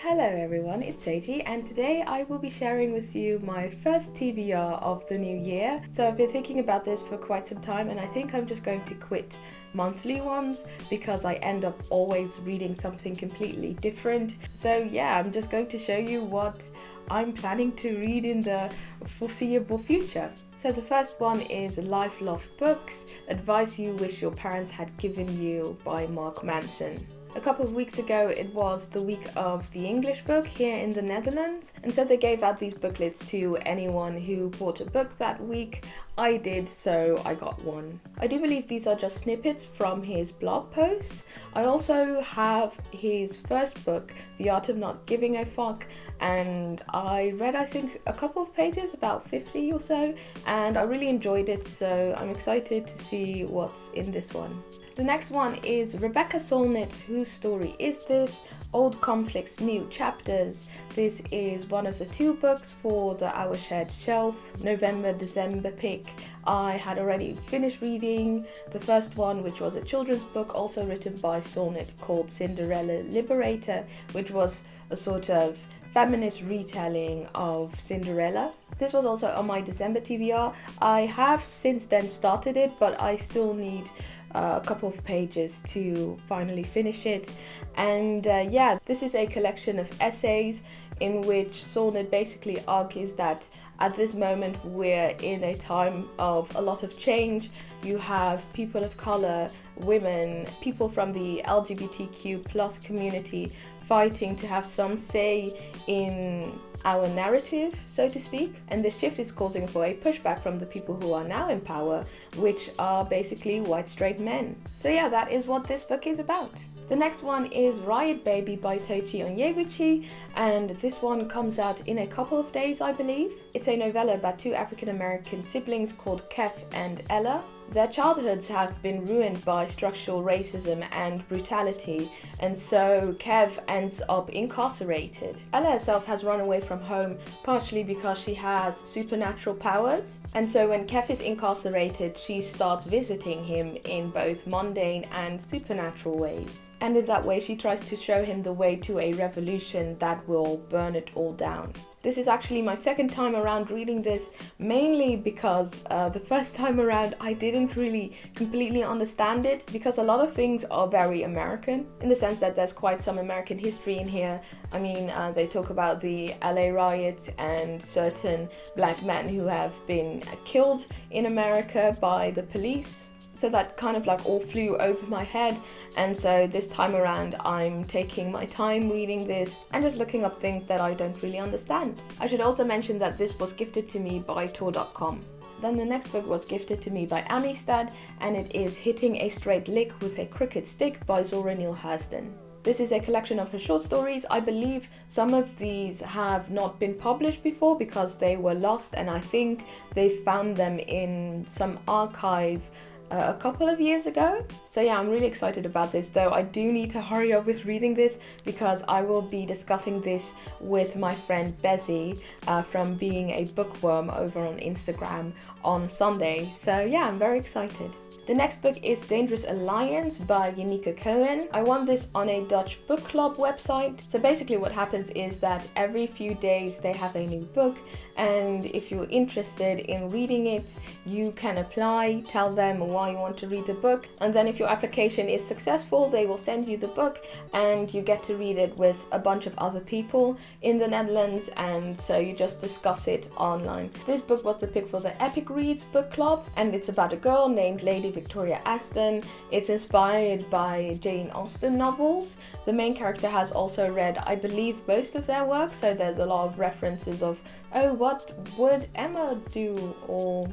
Hello everyone, it's Seiji, and today I will be sharing with you my first TBR of the new year. So I've been thinking about this for quite some time, and I think I'm just going to quit monthly ones because I end up always reading something completely different. So yeah, I'm just going to show you what I'm planning to read in the foreseeable future. So the first one is Life Love Books, Advice You Wish Your Parents Had Given You by Mark Manson. A couple of weeks ago, it was the week of the English book here in the Netherlands, and so they gave out these booklets to anyone who bought a book that week. I did, so I got one. I do believe these are just snippets from his blog posts. I also have his first book, The Art of Not Giving a Fuck, and I read, I think, a couple of pages, about 50 or so, and I really enjoyed it, so I'm excited to see what's in this one. The next one is Rebecca Solnit, Whose Story Is This? Old Conflicts, New Chapters. This is one of the two books for the Our Shared Shelf November-December pick. I had already finished reading the first one, which was a children's book also written by Solnit called Cinderella Liberator, which was a sort of feminist retelling of Cinderella. This was also on my December TBR. I have since then started it, but I still need a couple of pages to finally finish it. And yeah, this is a collection of essays in which Solnit basically argues that at this moment we're in a time of a lot of change. You have people of color, women, people from the LGBTQ plus community fighting to have some say in our narrative, so to speak. And this shift is causing for a pushback from the people who are now in power, which are basically white straight men. So yeah, that is what this book is about. The next one is Riot Baby by Tochi Onyebuchi, and this one comes out in a couple of days, I believe. It's a novella about two African American siblings called Kev and Ella. Their childhoods have been ruined by structural racism and brutality, and so Kev ends up incarcerated. Ella herself has run away from home partially because she has supernatural powers, and so when Kev is incarcerated, she starts visiting him in both mundane and supernatural ways. And in that way, she tries to show him the way to a revolution that will burn it all down. This is actually my second time around reading this, mainly because the first time around I didn't really completely understand it, because a lot of things are very American, in the sense that there's quite some American history in here. I mean, they talk about the LA riots and certain black men who have been killed in America by the police. So that kind of like all flew over my head, and so this time around I'm taking my time reading this and just looking up things that I don't really understand. I should also mention that this was gifted to me by Tor.com. Then the next book was gifted to me by Amistad, and it is Hitting a Straight Lick with a Crooked Stick by Zora Neale Hurston. This is a collection of her short stories. I believe some of these have not been published before because they were lost, and I think they found them in some archive a couple of years ago. So yeah, I'm really excited about this, though I do need to hurry up with reading this because I will be discussing this with my friend Bezi from Being a Bookworm over on Instagram on Sunday. So yeah, I'm very excited. The next book is Dangerous Alliance by Yannicka Cohen. I won this on a Dutch book club website. So basically what happens is that every few days they have a new book, and if you're interested in reading it, you can apply, tell them why you want to read the book, and then if your application is successful, they will send you the book and you get to read it with a bunch of other people in the Netherlands, and so you just discuss it online. This book was the pick for the Epic Reads book club, and it's about a girl named Lady Victoria Aston. It's inspired by Jane Austen novels. The main character has also read, I believe, most of their work, so there's a lot of references of, oh, what would Emma do, or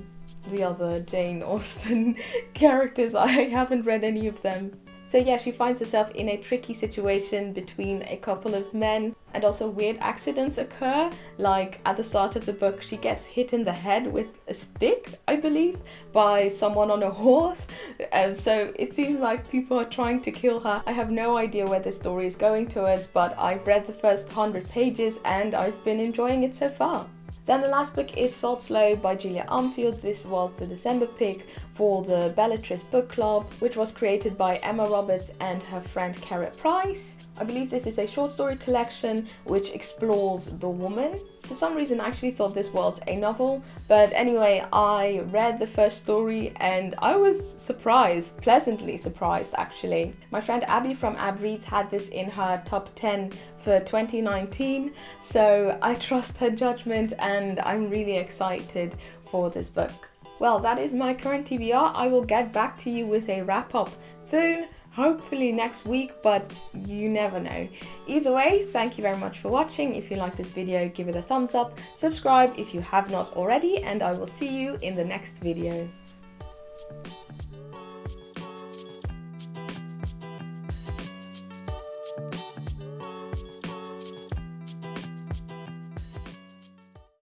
the other Jane Austen characters. I haven't read any of them. So yeah, she finds herself in a tricky situation between a couple of men, and also weird accidents occur. Like at the start of the book, she gets hit in the head with a stick, I believe, by someone on a horse. And so it seems like people are trying to kill her. I have no idea where the story is going towards, but I've read the first 100 pages and I've been enjoying it so far. Then the last book is Salt Slow by Julia Armfield. This was the December pick for the Bellatrix book club, which was created by Emma Roberts and her friend Carrot Price. I believe this is a short story collection which explores the woman. For some reason I actually thought this was a novel, but anyway, I read the first story and I was surprised, pleasantly surprised actually. My friend Abbie from Ab Reads had this in her top 10 for 2019, so I trust her judgment and I'm really excited for this book. Well, that is my current TBR. I will get back to you with a wrap up soon. Hopefully next week, but you never know. Either way, thank you very much for watching. If you like this video, give it a thumbs up, subscribe if you have not already, and I will see you in the next video.